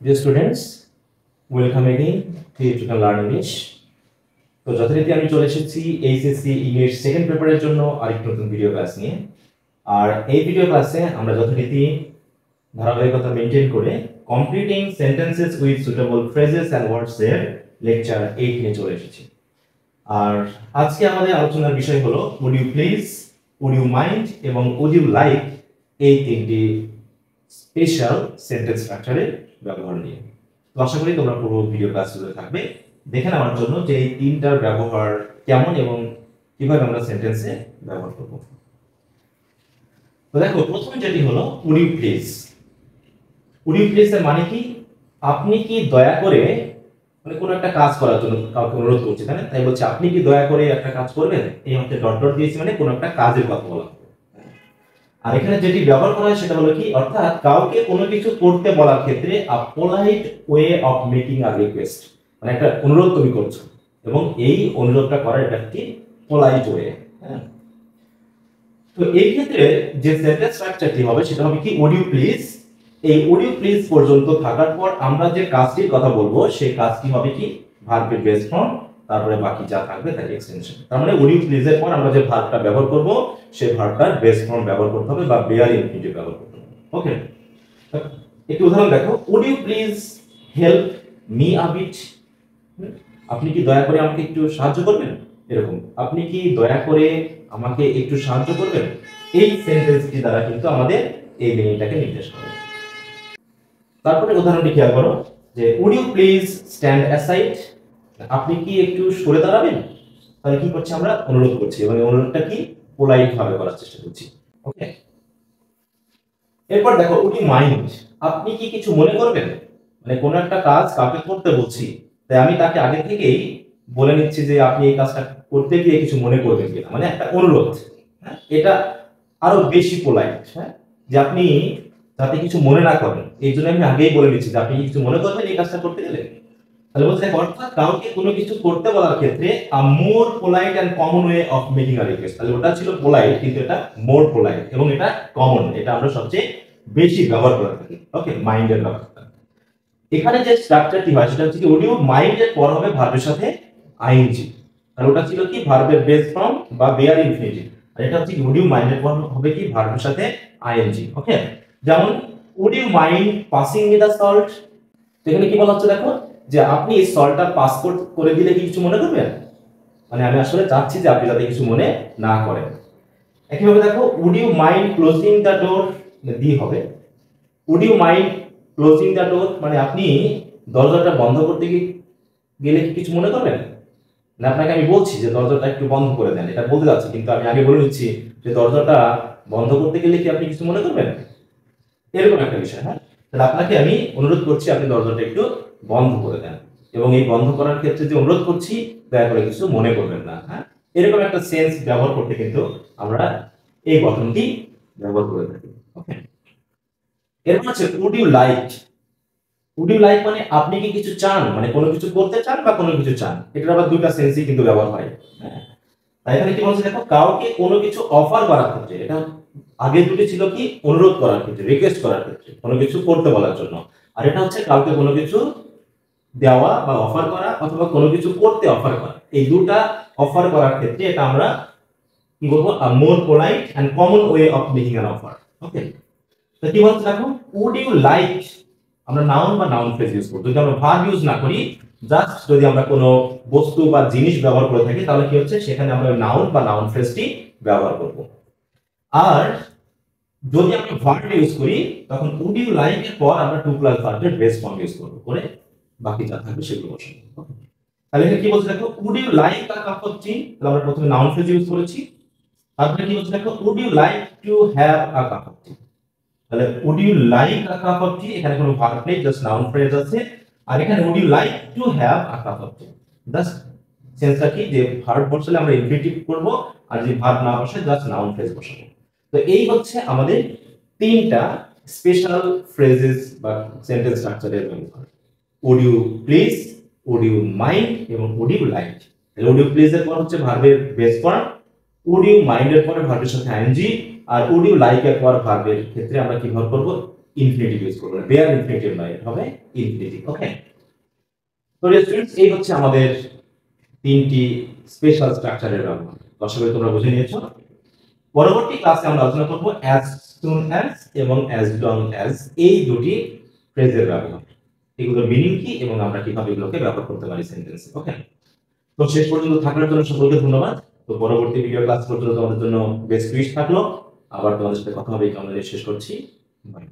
Dear students, welcome again to You Can Learn English. তো যথারীতি আমি চলে এসেছি এইচএসসি ইংলিশ সেকেন্ড পেপারের জন্য আরেকটি নতুন ভিডিও ক্লাস নিয়ে। আর এই ভিডিও ক্লাসে আমরা যথারীতি ধারাবাহিকতা মেনটেন করে completing sentences with suitable phrases and words এর লেকচার 8 নিয়ে চলে এসেছি। আর আজকে আমাদের আলোচনার বিষয় হলো would you please, would you mind এবং উড ইউ লাইক এই তিনটি স্পেশাল সেন্টেন্স স্ট্রাকচারের ব্যবহার নিয়ে। তো আশা করি তোমরা পুরো ভিডিও ক্লাসগুলো থাকবে দেখে নেওয়ার জন্য যে এই তিনটার ব্যবহার কেমন এবং কিভাবে আমরা সেন্টেন্সে ব্যবহার করব। তো দেখো, প্রথম যেটি হলো would you please. Would you please এর মানে কি? আপনি কি দয়া করে, মানে কোনো একটা কাজ করার জন্য কাউকে অনুরোধ করছি, তাই বলছে আপনি কি দয়া করে একটা কাজ করবেন, এই অর্থে ডট ডট দিয়েছি, মানে কোনো একটা কাজের কথা বলা। আর এখানে যেটি ব্যবহার করা হয় সেটা হলো কি, অর্থাৎ কাউকে কোনো কিছু করতে বলার ক্ষেত্রে a polite way of making a request, মানে একটা অনুরোধ তুমি করছো এবং এই অনুরোধটা করার এটা একটি পোলাইট ওয়ে। হ্যাঁ, তো এই ক্ষেত্রে যে সেন্টেন্স স্ট্রাকচারটি হবে সেটা হবে কি, উড ইউ প্লিজ। এই উড ইউ প্লিজ পর্যন্ত থাকার পর আমরা যে কাজটির কথা বলবো সেই কাজটি হবে কি, ভার্বের বেস ফর্ম, তারপরে বাকি যা থাকবে তার এক্সটেনশন। তার মানে উড ইউ প্লিজ এর পর আমরা যে ভার্বটা ব্যবহার করব সেই ভার্বটার বেস ফর্ম ব্যবহার করতে হবে বা বেয়ার ইনফিনিটিভ ব্যবহার করতে হবে। ওকে, একটি উদাহরণ দেখো, would you please help me a bit. আপনি কি দয়া করে আমাকে একটু সাহায্য করবেন, এরকম আপনি কি দয়া করে আমাকে একটু সাহায্য করবেন, এই সেন্টেন্সটি দ্বারা কিন্তু আমাদের এই মিনিংটাকে নির্দেশ করে। তারপরে উদাহরণটি খেয়াল করো যে would you please stand aside. আপনি কি একটু সরে দাঁড়াবেন। তাহলে কি করছি, আমরা অনুরোধ করছি এবং অনুরোধটা কি, পোলাইট ভাবে করার চেষ্টা করছি। ওকে, এরপর দেখো উড ইউ মাইন্ড। আপনি কি কিছু মনে করবেন, মানে কোন একটা কাজ কাউকে করতে বলছি, তাই আমি তাকে আগে থেকেই বলে নিচ্ছি যে আপনি এই কাজটা করতে গিয়ে কিছু মনে করবেন কিনা, মানে একটা অনুরোধ। হ্যাঁ, এটা আরো বেশি পোলাইট। হ্যাঁ, যে আপনি যাতে কিছু মনে না করেন এই জন্য আমি আগেই বলে দিচ্ছি যে আপনি কিছু মনে করবেন এই কাজটা করতে গেলে। তাহলে বলছে অর্থাৎ কাউকে কোনো কিছু করতে বলার ক্ষেত্রে a more polite and common way of making a request. তাহলে ওটা ছিল পোলাইট, কিন্তু এটা মোর পোলাইট এবং এটা কমন, এটা আমরা সবচেয়ে বেশি ব্যবহার করে থাকি। ওকে, মাইন্ডের ব্যবহারটা এখানে যে স্ট্রাকচারটি হয় সেটা হচ্ছে কি, উড ইউ মাইন্ড এর পর হবে ভার্বের সাথে আইএনজি। আর ওটা ছিল কি, ভার্বের বেস ফর্ম বা বেয়ার ইনফিনিটিভ। আর এটা হচ্ছে কি, উড ইউ মাইন্ড এর পর হবে কি, ভার্বের সাথে আইএনজি। ওকে, যেমন would you mind passing me the salt. এখানে কি বলা হচ্ছে দেখো, যে আপনি এই সল্টটা পাস করে দিলে কি কিছু মনে করবেন, মানে আমি আসলে চাচ্ছি যে আপনি যাতে কিছু মনে না করেন। একইভাবে দেখো would you mind closing the door, দি হবে would you mind closing the door, মানে আপনি দরজাটা বন্ধ করতে গেলে কি কিছু মনে করবেন, না আপনাকে আমি বলছি যে দরজাটা একটু বন্ধ করে দেন, এটা বলতে যাচ্ছি কিন্তু আমি আগে বলে দিচ্ছি যে দরজাটা বন্ধ করতে গেলে কি আপনি কিছু মনে করবেন, এরকম একটা বিষয়। হ্যাঁ, তাহলে আপনাকে আমি অনুরোধ করছি আপনি দরজাটা একটু বন্ধ করে দেন, এবং এই বন্ধ করার ক্ষেত্রে যে অনুরোধ করছি দয়া করে কিছু মনে করবেন না। হ্যাঁ, এরকম একটা সেন্স ব্যবহার করতে কিন্তু আমরা এই গঠনটি ব্যবহার করে থাকি। ওকে, এরপর হচ্ছে would you like. Would you like মানে আপনি কি কিছু চান, মানে কোনো কিছু করতে চান বা কোনো কিছু চান, এটার আবার দুইটা সেন্সই কিন্তু ব্যবহার হয়। হ্যাঁ, তাই এখানে কি বলছে দেখো, কাউকে কোনো কিছু অফার করার ক্ষেত্রে, এটা আগে দুটি ছিল কি, অনুরোধ করার ক্ষেত্রে, রিকোয়েস্ট করার ক্ষেত্রে, কোনো কিছু করতে বলার জন্য। আর এটা হচ্ছে কাউকে কোনো কিছু দেওয়া বা অফার করা অথবা কোনো কিছু করতে অফার করা। এই দুটা অফার করার ক্ষেত্রে এটা আমরা কি বলবো, a more polite and common way of making an offer. Okay, তো কি বলছে দেখো, উড ইউ লাইক, আমরা নাউন বা নাউন ফ্রেজ ইউজ করব। যদি আমরা ভার্ব ইউজ না করি, জাস্ট যদি আমরা কোনো বস্তু বা জিনিস ব্যবহার করে থাকি তাহলে কি হচ্ছে, সেখানে আমরা নাউন বা নাউন ফ্রেজটি ব্যবহার করব। আর যদি আমরা ভার্ব ইউজ করি তখন উড ইউ লাইক এর পর আমরা টু প্লাস ভার্বের বেস ফর্ম ইউজ করব, করে বাকি যা থাকবে সেগুলো বসাবো। তাহলে এখানে কি বলছে দেখো, would you like a cup of tea. তাহলে আমরা প্রথমে নাউন ফ্রেজ ইউজ করেছি, তারপরে কি বলছে দেখো, would you like to have a cup of tea. তাহলে would you like a cup of tea, এখানে কোনো ভার্ব নেই, জাস্ট নাউন ফ্রেজ আছে। আর এখানে would you like to have a cup of tea, just সেন্সটা কি, যে ভার্ব বসালে আমরা ইনফিনিটিভ করব, আর যদি ভার্ব না বসে জাস্ট নাউন ফ্রেজ বসাবো। তো এই হচ্ছে আমাদের তিনটা স্পেশাল ফ্রেজেস বা সেন্টেন্স স্ট্রাকচারের ব্যবহার, would you please, would you mind এবং উড ইউ লাইক। তাহলে উড ইউ প্লিজ এর পর হচ্ছে ভার্বের base form, would you mind এর পরে ভার্বের সাথে আইএনজি, আর উড ইউ লাইক এর পর ভার্বের ক্ষেত্রে আমরা কি ব্যবহার করব, ইনফিনিটিভ ইউজ করবো না, বেয়ার ইনফিনিটিভ নয়, এটা হবে ইনফিনিটিভ। ওকে, তো স্টুডেন্টস এই হচ্ছে আমাদের তিনটি স্পেশাল স্ট্রাকচারের ব্যবহার। আশা করি তোমরা বুঝে নিয়েছো। পরবর্তী ক্লাসে আমরা আলোচনা করব অ্যাজ সুন অ্যাজ এবং অ্যাজ লং অ্যাজ, এই দুটি ফ্রেজের ব্যবহার, এগুলোর মিনিং কি এবং আমরা কিভাবে এগুলোকে ব্যবহার করতে পারি সেন্টেন্সে। ওকে, তো শেষ পর্যন্ত থাকার জন্য সকলকে ধন্যবাদ। তো পরবর্তী ভিডিও ক্লাস পর্যন্ত তোমাদের জন্য বেস্ট উইশ থাকলো। আবার তোমাদের সাথে কথা হবে, কেমন শেষ করছি। বাই।